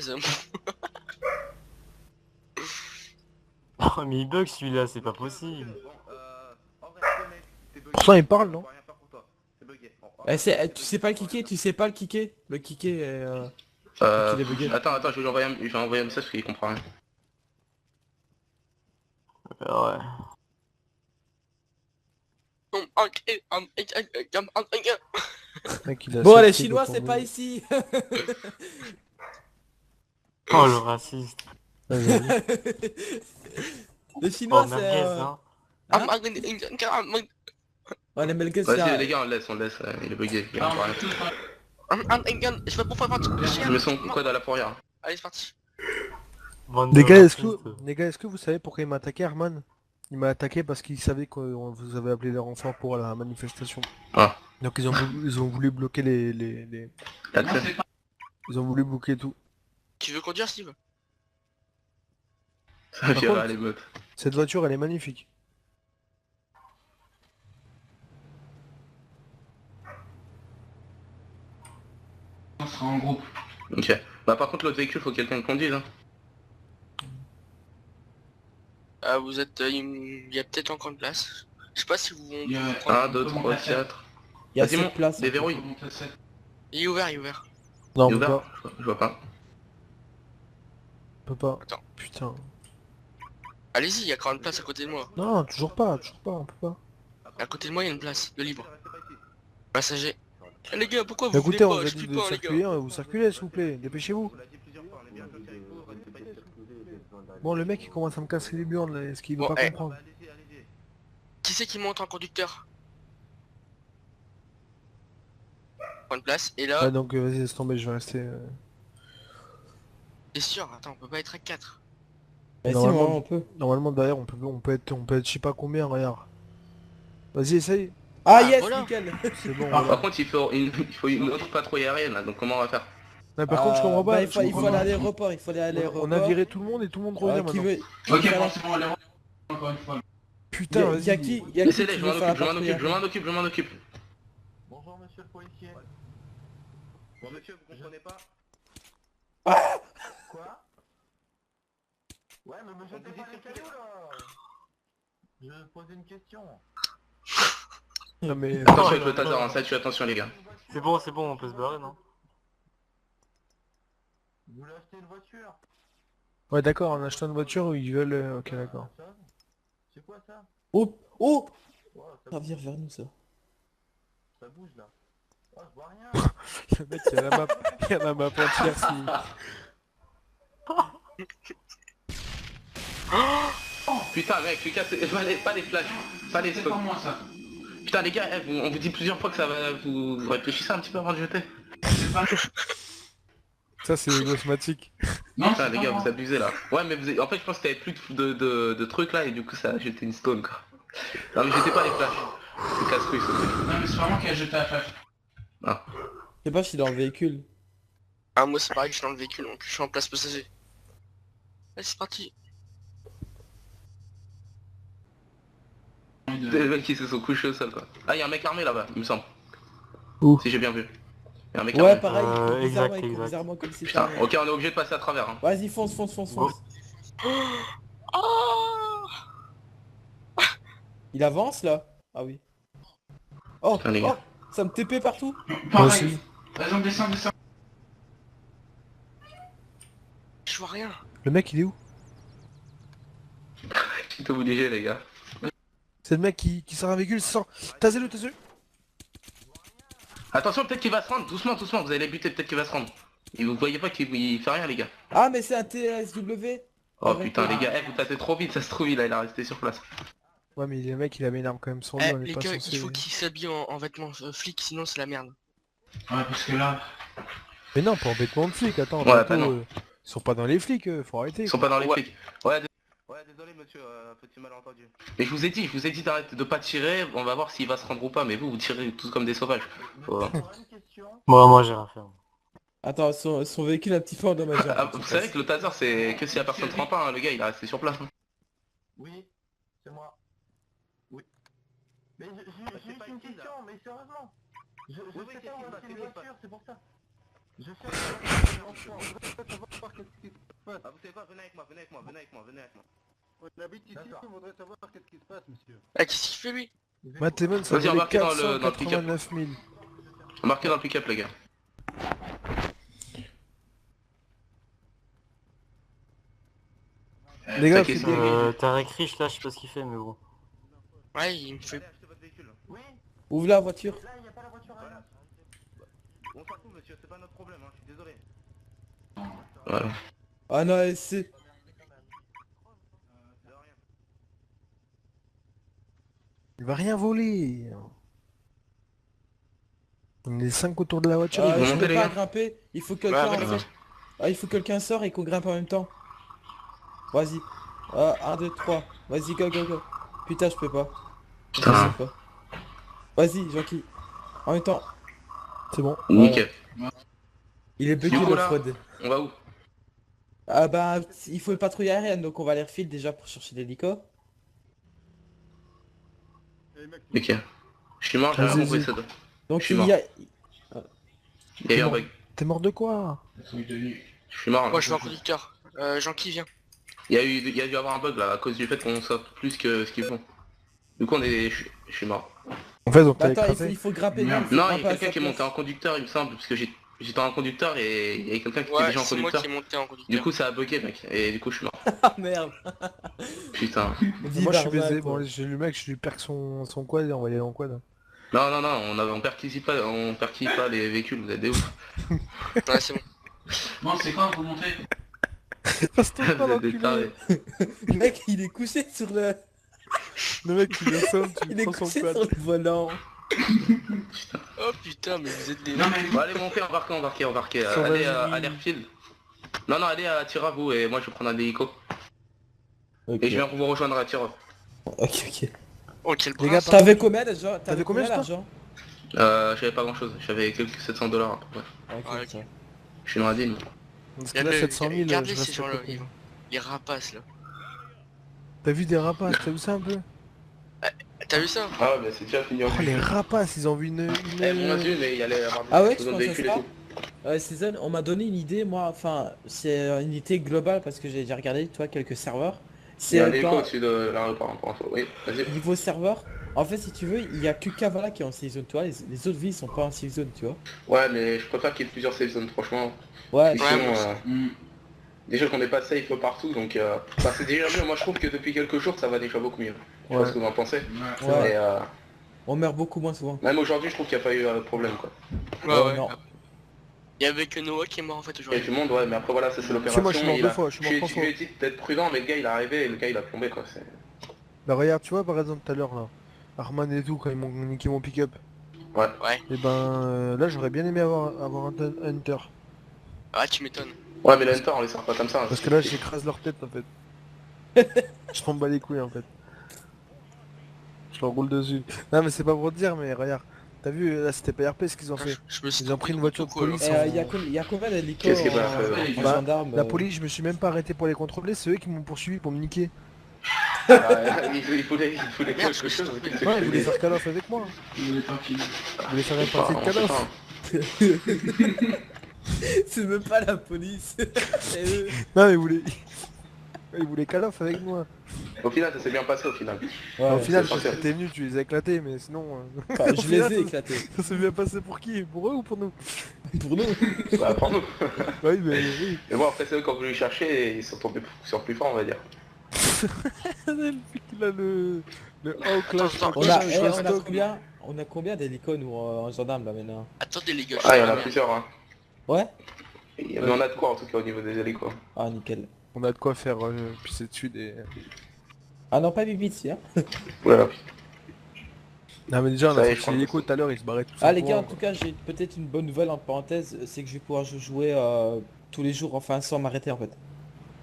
S7: Oh, mais il bug celui-là, c'est pas possible.
S3: Bon, en vrai, c'est bugué.
S2: Pourtant il parle, non?
S3: On va rien faire pour toi. C'est bugué. Bon,
S4: Tu sais pas le kicker? Tu sais pas le kicker? Le kicker est... qu'il est bugué.
S3: Attends, je vais lui envoyer je vais envoyer un message parce qu'il comprend rien.
S7: Ouais.
S2: Mec, il a
S4: Bon les
S2: sorti
S4: Chinois
S2: de
S4: c'est
S2: ton
S4: pas
S2: nez.
S4: ici.
S7: Oh, le raciste.
S2: Vas-y.
S4: Les
S7: Oh,
S4: Chinois c'est...
S7: merguez, hein.
S4: Ouais les Merguez
S3: Vas-y
S4: c'est...
S3: les gars, on le laisse, il est bugué, il comprend rien.
S5: Je vais pour faire
S3: Je me sens quoi dans la fourrière.
S5: Allez c'est parti.
S7: Bande
S2: Les
S7: de
S2: gars,
S7: racistes.
S2: est-ce que vous savez pourquoi il m'a attaqué, Herman? Il m'a attaqué parce qu'il savait que vous avez appelé les renforts pour la manifestation.
S3: Ah.
S2: Donc ils ont voulu bloquer
S3: L'accès.
S2: ils ont voulu bloquer tout.
S5: Tu veux conduire Steve?
S3: Ça
S2: Par
S3: viendra
S2: contre-
S3: les meutes.
S2: Cette voiture, elle est magnifique.
S6: On sera en groupe.
S3: Ok. Bah par contre l'autre véhicule, faut que quelqu'un le conduise hein.
S5: Ah vous êtes... il y a peut-être encore une place. Je sais pas si vous...
S6: Il y a-
S3: 1, 2, 3, 4.
S4: Il y a
S3: Vas-y,
S4: 7
S3: monte,
S4: places.
S3: déverrouille.
S5: Il est ouvert, il est ouvert.
S2: Non,
S3: Il est
S2: on peut
S3: ouvert
S2: pas.
S3: Je vois pas.
S2: On peut pas.
S5: Attends.
S2: Putain.
S5: Allez-y, il y a encore une place à côté de moi.
S2: Non, toujours pas, on peut pas.
S5: À côté de moi, il y a une place de libre. Passager. Eh, les gars, pourquoi vous voulez
S2: Écoutez, on
S5: pas?
S2: vous a
S5: Je
S2: dit
S5: peux
S2: de
S5: pas, les gars.
S2: circuler, vous circulez s'il vous plaît, dépêchez-vous.
S3: On l'a dit plusieurs fois, on est bien comme ça, il faut rester pas ici.
S2: Bon, le mec il commence à me casser les burnes là, est-ce qu'il veut
S5: Bon,
S2: pas
S5: eh.
S2: comprendre?
S3: Allez-y, allez-y.
S5: Qui c'est qui monte en conducteur? Prends une place, et là,
S2: Ah donc vas-y, laisse tomber, je vais rester...
S5: t'es sûr? Attends, on peut pas être à 4.
S4: Mais si,
S2: Normalement-
S4: on peut.
S2: Normalement derrière on peut être je sais pas combien, regarde. Vas-y, essaye.
S4: Ah
S5: Ah,
S4: yes,
S5: voilà.
S4: nickel.
S2: C'est bon.
S3: Par
S2: voilà.
S3: contre il faut une autre patrouille aérienne là, donc comment on va faire?
S2: Mais par contre je comprends pas.
S4: Bah, il
S2: je
S4: faut
S2: comprends
S4: aller à
S2: pas.
S4: l'aéroport, il faut aller à l'aéroport.
S2: On a viré tout le monde et tout le monde revient
S4: Qui
S2: maintenant.
S4: veut...
S6: Ok, bon, c'est bon, allez, encore une fois.
S2: Putain,
S4: y a
S2: vas-y.
S4: qui y a qui
S3: Laissez-les,
S4: qui
S3: je
S4: veut
S3: m'en
S4: faire la
S3: occupe,
S4: patrouille?
S3: je m'en occupe.
S8: Bonjour, monsieur le policier.
S3: Bon monsieur, vous comprenez pas?
S8: Quoi? Ouais, mais me jetez pas les cailloux, là. Je posais une question.
S2: Non mais...
S3: Attention avec le taser, hein, ça tue, attention les gars.
S7: C'est bon, on peut se barrer, non?
S8: Vous voulez acheter une voiture?
S2: Ouais d'accord, en achetant une voiture, ils veulent... Ok d'accord.
S8: Ça? C'est quoi ça?
S4: Oh oh
S8: Ouais,
S4: Ça vient vers nous ça.
S8: ça bouge là. Oh, je vois rien.
S2: Le mec il y a la map, il y a la map entière
S3: Putain mec, Lucas, pas les flashs, pas les
S6: C'est
S3: stocks.
S6: pas moi ça.
S3: Putain les gars, on vous dit plusieurs fois que ça va... Vous réfléchissez un petit peu avant de jeter.
S6: C'est pas...
S2: Ça c'est cosmétique.
S6: Non,
S3: Putain
S6: c'est
S3: les
S6: pas
S3: gars,
S6: moi.
S3: vous abusez là. Ouais mais en fait je pense que t'avais plus de trucs là et du coup ça a jeté une stone quoi. Non mais jetez pas les flashs. C'est casse-couille ce truc.
S6: Non, mais c'est pas moi qui a jeté la flash.
S3: Ah.
S4: Je sais pas si dans le véhicule.
S5: Ah moi c'est pareil, je suis dans le véhicule, donc je suis en place passager. Allez c'est parti.
S3: Les mecs qui se sont couchés au sol quoi. Ah y'a un mec armé là-bas, il me semble.
S2: Où?
S3: Si j'ai bien vu. Y'a un mec
S4: Ouais
S3: armé.
S4: pareil, il court
S7: exact,
S4: bizarrement, il court
S7: exact.
S4: bizarrement comme si
S3: Putain,
S4: c'était-
S3: ok on est obligé de passer à travers hein.
S4: Vas-y fonce, fonce, fonce,
S7: Go.
S4: fonce.
S5: Oh
S4: Il avance là? Ah oui. Oh,
S3: Putain, les
S4: oh,
S3: gars.
S4: ça me TP partout.
S6: Pareil. Vas-y, descends, descends.
S5: je vois rien.
S2: Le mec il est où?
S3: Quitte obligé les gars.
S2: C'est le mec qui sort un véhicule, sans... T'as-le.
S3: Attention peut-être qu'il va se rendre, doucement, doucement, vous allez les buter, peut-être qu'il va se rendre. Et vous voyez pas qu'il fait rien les gars.
S4: Ah mais c'est un TSW.
S3: Oh
S4: Avec
S3: putain
S4: le-
S3: les gars, vous passez trop vite, ça se trouve il a resté sur place.
S2: Ouais mais le mec il avait une arme quand même sur lui,
S5: Eh
S2: on est
S5: les
S2: pas
S5: gars,
S2: censé...
S5: il faut qu'ils s'habillent en vêtements flics, sinon c'est la merde.
S6: Ouais, parce que là...
S2: Mais non, pas en vêtements de flic, attends,
S3: Ouais,
S2: bientôt,
S3: bah non.
S2: ils sont pas dans les flics, faut arrêter.
S3: Ils sont
S2: quoi.
S3: pas dans les
S5: Ouais.
S3: flics. Ouais désolé monsieur, petit malentendu. Mais je vous ai dit d'arrêter de pas tirer, on va voir s'il va se rendre ou pas, mais vous tirez tous comme des sauvages. Faut-
S8: J'aurais une question.
S7: Moi j'ai rien fait.
S4: Attends, son véhicule un petit peu endommagé.
S3: Ah, vous savez que le taser c'est que si la personne prend pas, hein, le gars il est resté sur place. hein.
S8: Oui, c'est moi. Oui. Mais j'ai juste une question, mais sérieusement. Je sais pas où est une voiture, c'est pour ça. Je cherche une voiture, je voudrais savoir qu'est-ce qui se passe.
S3: Ah vous savez quoi, venez avec moi.
S8: On habite ici, on voudrait savoir qu'est-ce qui se passe, monsieur.
S5: Ah qu'est-ce qu'il fait lui?
S2: Matt Damon, ça
S3: Vas-y,
S2: valait
S3: embarquez dans le pick-up.
S2: 489 000.
S3: Marquez dans le pick-up les gars.
S2: Les gars,
S3: T'inquiète,
S2: faites gaffe.
S7: Tarek Rich là, je sais pas ce qu'il fait mais bon.
S5: Ouais il me fait...
S8: Oui,
S4: Ouvre la voiture.
S8: là, il n'y a pas la voiture à nous.
S3: On s'en fout monsieur, c'est pas notre problème, hein, je suis désolé.
S2: Voilà.
S4: Ah non, c'est...
S2: Il va rien voler. On est 5 autour de la voiture.
S4: Ah,
S2: il va-
S3: vont
S4: je
S3: monter,
S4: peux
S3: les
S4: pas
S3: gars.
S4: grimper. Il faut que
S5: Ouais,
S4: quelqu'un...
S5: avec moi.
S4: Ah, il faut que quelqu'un sort et qu'on grimpe en même temps. Vas-y. Ah, 1, 2, 3. Vas-y, go, go, go. Putain, je peux pas.
S3: Putain.
S4: Je sais pas. Vas-y, Jean-Qui. En même temps.
S2: C'est bon.
S3: Nickel.
S4: Il est bugué
S3: Du coup,
S4: le
S3: là-
S4: Fred.
S3: On va où?
S4: Ah bah, il faut une patrouille aérienne, donc on va les refiler déjà pour chercher l'hélico.
S3: Ok. Je suis mort, j'ai rien
S2: Vas-y,
S3: compris
S2: vas-y.
S3: ça.
S4: Donc
S3: Je suis
S4: il
S3: mort.
S4: y a...
S3: Il y a eu un bug.
S2: T'es mort de quoi?
S3: Je suis mort là.
S5: Moi je suis un conducteur. Jean qui vient.
S3: Il y a dû avoir un bug là à cause du fait qu'on saute plus que ce qu'ils font. Du coup je suis mort.
S2: En fait, on
S4: Bah,
S2: t'a
S4: attends,
S2: écrasé.
S4: il faut grimper.
S6: Merde.
S4: il faut
S3: Non,
S4: grimper
S3: il y a
S4: à
S3: quelqu'un
S4: sa
S3: qui est monté
S4: place.
S3: en conducteur il me semble, parce que j'étais en conducteur et il y a quelqu'un qui était
S5: Ouais
S3: déjà en
S5: c'est moi
S3: conducteur.
S5: qui est monté en conducteur.
S3: Du coup ça a bugué mec, et du coup je suis mort.
S4: Ah merde.
S3: Putain.
S2: Moi je suis
S4: Vive
S2: baisé,
S4: Arnaque,
S2: bon
S4: quoi.
S2: j'ai lu le mec, je lui perds son quad et on va y aller en quad.
S3: Non, on perquisite pas les véhicules, vous êtes des ouf.
S5: Ouais c'est bon.
S6: Bon, c'est quand vous montez?
S2: Passe-toi pas
S3: Vous êtes des
S2: l'enculé.
S3: tarés.
S4: Le mec, il est couché sur le...
S2: Le mec il assomme,
S4: Il
S2: tu
S4: est
S2: prends son
S4: couché
S2: quad.
S4: sur le volant.
S5: Oh putain mais vous êtes des...
S6: Non, mais...
S3: Bon allez monter, embarquez.
S2: Sauvage.
S3: Allez à l'airfield. Non, allez à Tira vous et moi je vais prendre un hélico.
S4: Ok,
S3: Et je viens vous rejoindre à Tira.
S4: ok.
S5: Oh quel
S2: Les
S5: bras.
S2: gars,
S4: T'avais combien déjà?
S2: T'avais combien,
S4: d'argent?
S3: J'avais pas grand chose, j'avais quelques 700 $ à peu près.
S4: Ok,
S5: Ah,
S4: ok.
S3: Je suis dans la dîne.
S2: Parce que là 700 000,
S5: Regardez
S2: je
S5: ces
S2: reste à
S5: gens-là,
S2: côté.
S5: les rapaces là.
S2: T'as vu des rapaces, t'as vu ça un peu?
S5: T'as vu ça?
S3: Ah mais c'est déjà fini en
S2: Oh les rapaces, ils ont vu une...
S3: Eh mon dieu mais il y allait avoir
S4: Ah ouais, tu
S3: besoin de
S4: pensais
S3: véhicules et
S4: ça?
S3: tout.
S4: Cézanne, on m'a donné une idée, moi, enfin, c'est une idée globale parce que j'ai déjà regardé, toi, quelques serveurs.
S3: Il y a un
S4: C'est
S3: hélico
S4: dans
S3: au-dessus de l'aéroport pour info. Oui, vas-y.
S4: niveau serveur. En fait, si tu veux, il y a que Kavala qui est en safe zone, toi, les autres villes sont pas en safe zone, tu vois.
S3: Ouais mais je préfère qu'il y ait plusieurs safe zones franchement.
S4: Ouais,
S3: Et sinon,
S5: moi aussi.
S3: déjà qu'on n'est pas safe partout donc bah, c'est déjà mieux. Moi je trouve que depuis quelques jours ça va déjà beaucoup mieux. Je sais pas
S2: Ouais.
S3: ce que vous en pensez.
S4: ouais,
S3: Mais
S4: on meurt beaucoup moins souvent.
S3: même aujourd'hui je trouve qu'il n'y a pas eu de problème quoi.
S5: Ouais.
S4: Non.
S5: Il y avait que Noah qui est mort en fait
S3: Il y a
S5: aujourd'hui.
S3: du monde ouais mais après voilà ça c'est
S2: Si
S3: l'opération.
S2: moi je suis mort
S3: il
S2: deux
S3: a-
S2: fois, je suis mort
S3: Je
S2: 3
S3: lui
S2: fois.
S3: ai dit d'être prudent mais le gars il est arrivé et le gars il a plombé quoi.
S2: Bah regarde, tu vois par exemple tout à l'heure là, Arman et tout quand ils m'ont niqué mon pick-up.
S5: Ouais.
S2: Et ben là j'aurais bien aimé avoir un Hunter.
S5: Ah tu m'étonnes.
S3: Ouais mais le Hunter on les sert pas comme ça. hein.
S2: Parce que là j'écrase leur tête en fait. Je m'en bats les couilles en fait. Je leur roule dessus. Non mais c'est pas pour te dire mais regarde. T'as vu, là c'était pas RP ce qu'ils ont fait.
S5: Je me suis
S2: Ils ont pris une voiture de police.
S4: Et y a combien d'hélicos
S3: Qu'est-ce qu'il va
S4: en
S3: faire
S2: Bah,
S4: gendarme
S2: La police, je me suis même pas arrêté pour les contrôler, c'est eux qui m'ont poursuivi pour me niquer.
S3: Il voulait quelque chose.
S2: Ouais, ils voulaient faire call off avec moi.
S6: Il est tranquille.
S2: Ils voulaient faire une partie de call off.
S4: C'est même pas la police. C'est eux.
S2: Non, mais ils voulaient call off avec moi.
S3: Au final, ça s'est bien passé au final.
S4: Ouais,
S2: Au final,
S3: c'est
S2: quand
S3: censé.
S2: t'es venu, tu les as éclatés, mais sinon...
S4: enfin,
S2: au
S4: je
S2: final,
S4: les ai éclatés.
S2: Ça s'est bien passé pour qui? Pour eux ou pour nous?
S4: Pour nous.
S3: Bah, pour nous.
S2: Oui, mais oui.
S3: Mais bon, après, c'est eux qui ont voulu chercher et ils sont tombés sur plus fort, on va dire.
S2: Le mec, il a le haut clash.
S5: Attends,
S4: On a combien d'hélicos nous en gendarme là maintenant?
S5: Attendez les gars,
S3: Ah, il y en a
S5: merde.
S3: plusieurs, hein.
S4: Ouais.
S3: Mais on a de quoi en tout cas au niveau des hélicos.
S4: Ah nickel.
S2: On a de quoi faire pisser dessus des...
S4: Ah non pas Bibitsi hein.
S3: Oulala.
S2: Non mais déjà, on
S3: Ça
S2: a
S3: y est,
S2: fait
S3: je crois
S2: l'hélico
S3: que
S2: tout à l'heure, ils se barraient tout
S4: Ah les gars en tout cas j'ai peut-être une bonne nouvelle en parenthèse, c'est que je vais pouvoir jouer tous les jours enfin sans m'arrêter en fait.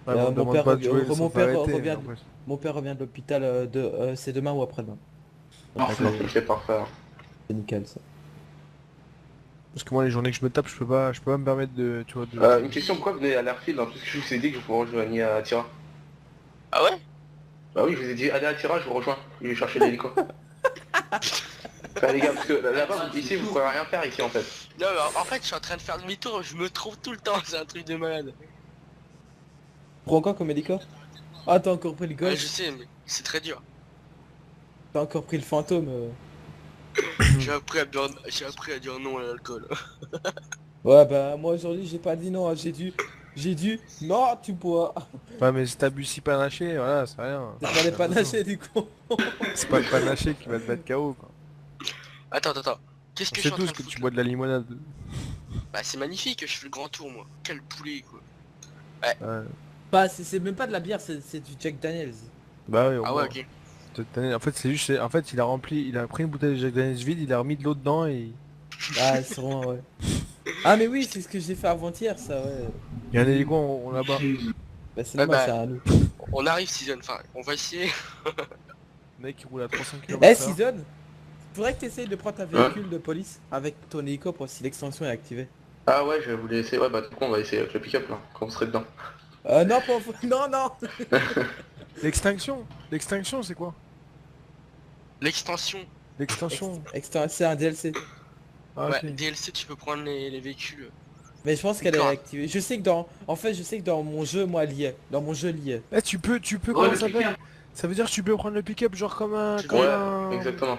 S4: Mon père revient de l'hôpital c'est demain ou après-demain.
S6: Parfait.
S3: Ok, parfait.
S4: C'est nickel ça.
S2: Parce que moi, les journées que je me tape, je peux pas me permettre de... Tu vois,
S3: Une question, pourquoi vous venez à l'airfield en plus que je vous ai dit que je vous rejoignais à Tira?
S5: Ah ouais?
S3: Bah oui, je vous ai dit allez à Tira, je vous rejoins. Je vais chercher l'hélico. Enfin les gars, parce que là-bas, ici, vous pourrez rien faire ici en fait.
S5: Non mais en fait je suis en train de faire demi-tour, je me trouve tout le temps, c'est un truc de malade.
S4: Prends quoi comme hélico? Ah t'as encore pris le
S5: Ouais,
S4: golf,
S5: je sais mais c'est très dur.
S4: t'as encore pris le fantôme.
S5: J'ai appris à dire non à l'alcool.
S4: Ouais bah moi aujourd'hui j'ai pas dit non, hein, j'ai dû non tu bois.
S2: Ouais, mais si t'as bu 6 panachés, voilà, c'est rien.
S4: C'est pas les panachés du coup.
S2: C'est pas le panaché qui va te mettre KO, quoi.
S5: Attends. Qu'est-ce que je suis
S2: C'est
S5: en
S2: tout
S5: train
S2: ce
S5: de
S2: que
S5: foutre,
S2: tu bois de la limonade.
S5: Bah c'est magnifique, je fais le grand tour moi. Quel poulet quoi.
S2: Ouais.
S4: Bah c'est même pas de la bière, c'est du Jack Daniels.
S2: Bah oui, au
S5: Ah
S2: moins.
S5: ouais ok.
S2: En fait, c'est juste... En fait, il a pris une bouteille de Jack Daniels vide, il a remis de l'eau dedans et...
S4: Ah sûrement ouais. Ah mais oui c'est ce que j'ai fait avant-hier ça ouais.
S2: Il y a un hélico là-bas.
S4: Bah c'est
S5: Ouais,
S4: normal,
S5: bah.
S4: c'est à nous.
S5: On arrive Season, enfin on va essayer.
S2: Le mec, il roule à 300
S4: Eh
S2: km/h.
S4: Season, faudrait que tu essayes de prendre ta véhicule de police avec ton hélico pour si l'extension est activée.
S3: Ah ouais, je voulais essayer. Ouais, bah du coup, on va essayer avec le pick-up là, quand vous serez dedans.
S4: Non pas non.
S2: L'extinction, c'est quoi?
S5: L'extension.
S2: L'extension.
S4: C'est un DLC.
S2: Ah,
S5: Ouais,
S2: ok.
S5: DLC tu peux prendre les véhicules.
S4: Mais je pense qu'elle est
S5: D'accord.
S4: activée. Je sais que dans mon jeu moi lié. Dans mon jeu lié.
S2: Eh, tu peux, comment ça s'appelle? Ça veut dire que tu peux prendre le pick-up genre comme
S3: Ouais, exactement.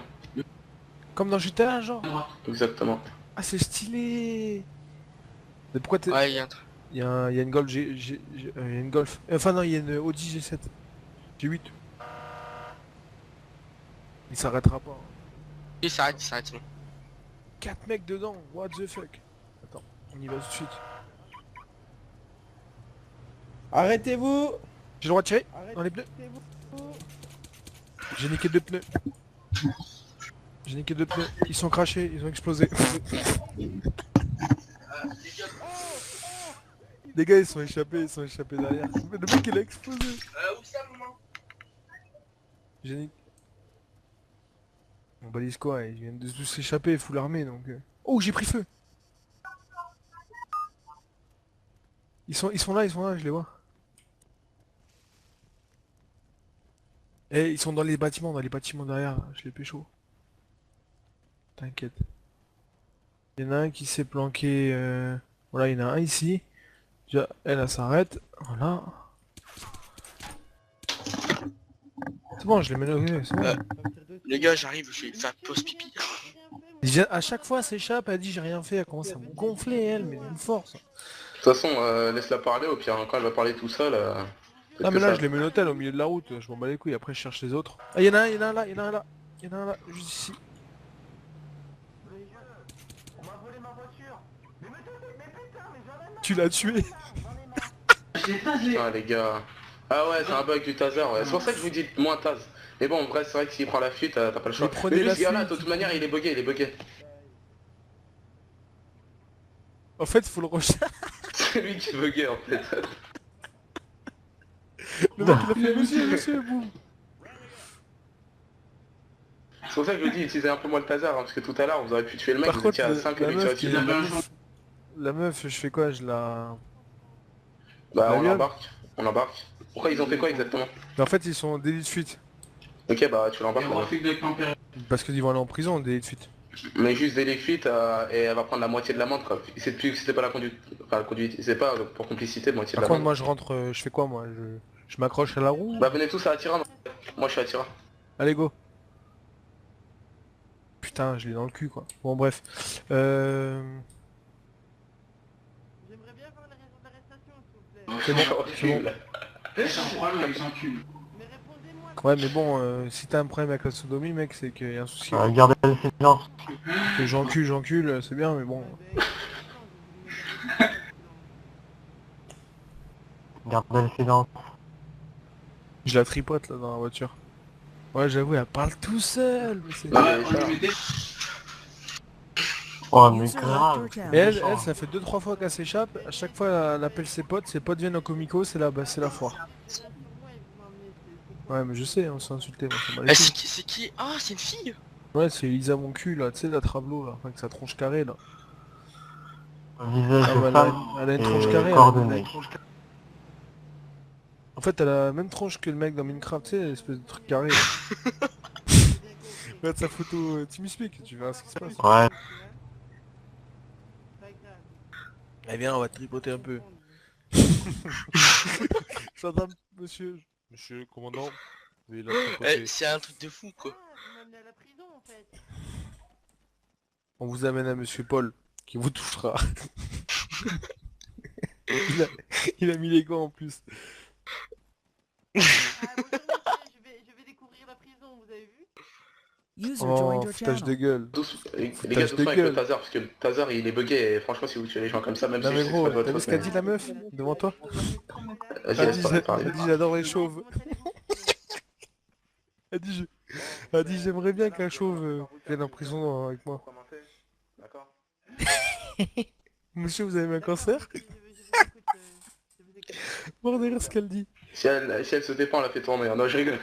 S2: Comme dans GTA, genre?
S3: Exactement.
S2: Ah, c'est stylé. Mais pourquoi t'es...
S5: Ouais, il y a un truc.
S2: Il y a une Golf il y a une Golf... Enfin non, il y a une Audi G7. G8. Il s'arrêtera pas.
S5: Il s'arrête, c'est bon.
S2: 4 mecs dedans, what the fuck. Attends, on y va tout de suite.
S4: Arrêtez-vous.
S2: J'ai le droit de tirer dans les pneus. J'ai niqué 2 pneus. J'ai niqué 2 pneus. Ils sont crachés, ils ont explosé. Les gars ils sont échappés derrière. Le mec il a explosé.
S5: Où ça maman?
S2: J'ai niqué. On balise quoi, ils viennent de tous s'échapper, full armée donc... Oh j'ai pris feu. Ils sont là, je les vois. Eh, ils sont dans les bâtiments derrière, je les pécho. T'inquiète. Il y en a un qui s'est planqué... Voilà, il y en a un ici. Déjà, elle s'arrête. Voilà. C'est bon, je les mets c'est bon.
S5: Les gars, j'arrive, je vais faire pause pipi.
S2: À chaque fois, elle s'échappe, elle dit j'ai rien fait, elle commence à me gonfler, elle, mais d'une force.
S3: De toute façon, laisse-la parler, au pire, quand elle va parler tout seul...
S2: Non mais là, je les mets l'hôtel au milieu de la route, je m'en bats les couilles, après je cherche les autres. Ah, il y en a un là, juste ici.
S8: On m'a volé ma voiture. Mais putain, mais j'en ai marre.
S2: Tu l'as tué.
S3: Ah les gars... Ah ouais, c'est un bug du taser, ouais. C'est pour ça que je vous dis moins tase. Mais bon, en vrai, c'est vrai que s'il prend la fuite, t'as pas le choix.
S2: Mais prenez
S3: Mais lui,
S2: la
S3: ce gars-là, de
S2: fuite.
S3: toute manière, il est bugué.
S2: En fait, faut le rechercher.
S3: C'est lui qui est bugué, en fait.
S2: Le mec il a fait monsieur, boum.
S3: C'est pour ça que je vous dis, utilisez un peu moins le taser, hein, parce que tout à l'heure, vous aurez pu tuer le mec,
S2: Par
S3: vous
S2: contre,
S3: étiez à 5 et
S2: la
S3: lui tirer
S2: meuf,
S3: dessus.
S2: la meuf, je fais quoi? Je la...
S3: Bah,
S2: la
S3: on
S2: viole.
S3: embarque. On embarque. Pourquoi ils ont fait quoi exactement?
S2: Mais en fait, ils sont en délit de fuite.
S3: Ok, bah, tu
S6: Et
S3: l'embarques. la meuf.
S6: refus de température.
S2: Parce qu'ils vont aller en prison en délit de fuite.
S3: Mais juste délit de fuite, et elle va prendre la moitié de l'amende, quoi. C'est plus, c'était pas la conduite. Enfin, la conduite, c'est pas pour complicité, moitié de
S2: Par contre,
S3: l'amende.
S2: moi, je rentre, je fais quoi, moi? Je m'accroche à la roue?
S3: Bah, venez tous à Attira. Moi, je suis à Attira.
S2: Allez, go. Putain, je l'ai dans le cul, quoi. Bon, bref.
S8: J'aimerais bien voir la raison d'arrestation, s'il vous plaît.
S2: C'est bon, c'est bon.
S6: C'est un problème, ils s'enculent.
S8: Mais répondez-moi.
S2: Ouais, mais bon, si t'as un problème avec la sodomie, mec, c'est qu'il y a un souci.
S7: Gardez le silence.
S2: Que j'encule, c'est bien, mais bon.
S7: Gardez le silence.
S2: Je la tripote, là, dans la voiture. Ouais, j'avoue, elle parle tout seule. Mais c'est...
S3: Ouais,
S6: On lui met des...
S7: Oh, mais grave.
S2: Et elle, ça fait 2-3 fois qu'elle s'échappe. À chaque fois, elle appelle ses potes viennent en comico, c'est la foire. Ouais, mais je sais, on s'est insulté, moi, ça m'a les
S5: Ah,
S2: couilles.
S5: c'est qui? Ah, c'est une fille.
S2: Ouais, c'est Elisa mon cul, là, tu sais, la Travelot, là, avec sa tronche carrée, là.
S7: Visage
S2: Ah,
S7: de
S2: bah,
S7: femme
S2: elle a une tronche
S7: et
S2: carrée, elle a
S7: coordonnées.
S2: une tronche carrée. En fait, elle a la même tronche que le mec dans Minecraft, tu sais, l'espèce de truc carré. Là. Regarde sa photo TeamSpeak, tu verras ce qui se passe.
S7: Ouais.
S2: Eh bien, on va tripoter un peu. J'entends, monsieur... Monsieur le commandant, veuillez la tripoter.
S5: C'est un truc de fou, quoi.
S8: Vous m'amenez à la prison, en fait.
S2: On vous amène à monsieur Paul, qui vous touchera. il a mis les gants en plus.
S8: Ah, bonjour, monsieur, je vais découvrir la prison, vous avez vu?
S2: Oh, foutage de gueule.
S3: Les gars,
S2: Foutage de
S3: doucement avec
S2: gueule.
S3: le taser, parce que le taser il est bugué et franchement si vous tuez les gens comme ça, même
S2: Non
S3: si
S2: mais
S3: c'est
S2: gros,
S3: pas de
S2: t'as
S3: votre
S2: vu
S3: faute.
S2: ce qu'a dit la meuf devant toi?
S3: Vas-y,
S2: Elle
S3: laisse
S2: dit,
S3: parler, parler.
S2: elle dit j'adore les chauves. Elle dit, elle dit j'aimerais bien qu'un chauve vienne en prison avec moi.
S3: D'accord.
S2: Monsieur, vous avez eu un cancer? Voir derrière ce qu'elle dit.
S3: Si elle se défend, elle la fait tourner, hein. Non je rigole.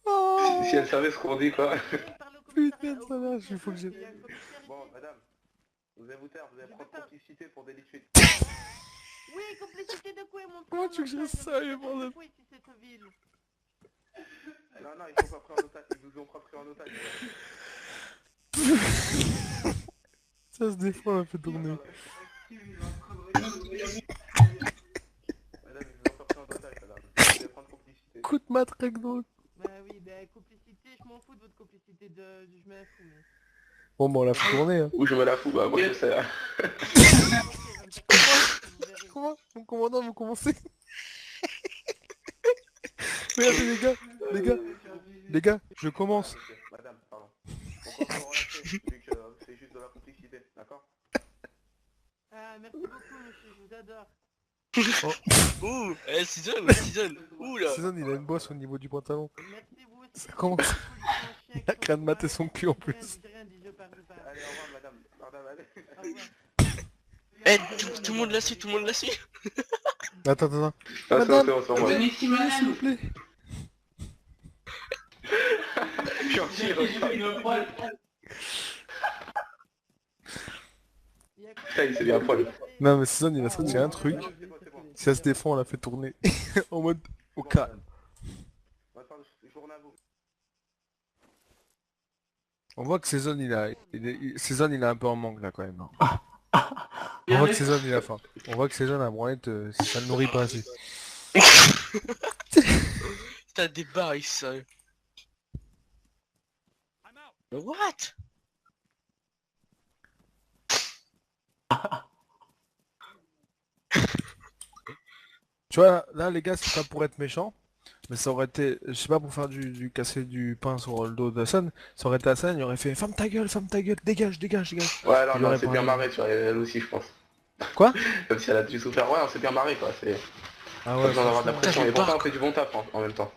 S2: Oh,
S3: Si elle savait ce qu'on dit quoi.
S2: putain, ça va, il faut que j'ai...
S3: Bon madame, vous allez vous taire, vous allez prendre complicité pour délit de fuite.
S8: Oui, complicité de quoi, mon
S2: Comment tu veux que je reste sérieux, bordel?
S8: Oui, ici, cette ville.
S3: Non, non, ils sont pas pris en otage, ils vous ont pas pris en otage.
S2: Ça se défend, elle fait tourner.
S3: Madame, ils vous ont pas pris en otage, madame. Vous allez prendre complicité.
S2: Coup de matraque donc.
S8: Bah oui, bah complicité, je m'en fous de votre complicité, je me la fous. Mais...
S2: Bon bah on la fait tourner hein.
S3: Ou je me la fous, bah moi je sais.
S2: Comment? Mon commandant, vous commencez? Regardez les gars, je commence.
S3: Madame, pardon. On peut vous relâcher, vu que c'est juste de la complicité, d'accord?
S8: Ah, merci beaucoup, monsieur, je vous adore.
S5: Ouh, season, ouh là.
S2: Cézanne, il a une bosse au niveau du pantalon.
S8: Merci, vous aussi.
S2: Ça commence. Il a qu'à de mater son cul en plus.
S8: Rien dit, je pars.
S3: Allez, au revoir madame. Madame, allez.
S8: Au revoir.
S5: Eh, tout le monde la suit,
S2: Attends.
S3: Ah,
S2: Madame,
S3: c'est bon.
S6: Venez ici,
S2: s'il vous
S6: madame.
S2: plaît.
S3: Gentil,
S6: Une poêle.
S3: Putain, il s'est bien poil.
S2: Non mais Cézanne, il a sorti un truc. Si elle se défend, on la fait tourner. En mode au calme.
S3: Journée à vous.
S2: On voit que Cézanne, Cézanne, il a un peu en manque là quand même. Hein. On voit que Cézanne, il a faim. On voit que Cézanne, la branlette, ça ne nourrit pas assez.
S5: T'as des barres ici, sérieux. What?
S2: Tu vois, là les gars, c'est pas pour être méchant, mais ça aurait été, je sais pas, pour faire du casser du pain sur le dos d'Hassan, ça aurait été Hassan, il aurait fait ferme ta gueule, dégage.
S3: Ouais, alors
S2: Il
S3: non,
S2: aurait
S3: c'est
S2: pas
S3: bien
S2: raison.
S3: marré, tu vois, elle aussi, je pense.
S2: Quoi?
S3: Comme si elle a dû souffrir. Ouais, on s'est bien marré, quoi. C'est
S2: Ah
S3: pas
S2: ouais,
S3: besoin d'avoir de la
S2: franchement,
S3: pression.
S5: Putain,
S3: Et pourtant,
S5: je
S3: on fait du bon taf en même temps.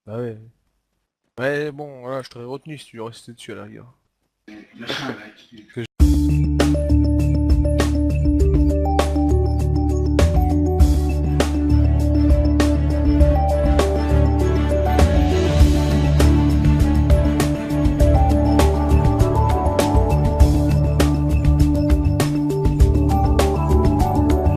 S2: bah ouais. Ouais, bon, voilà, je t'aurais retenu si tu restais dessus à la rigueur.
S6: Machin, là, qui-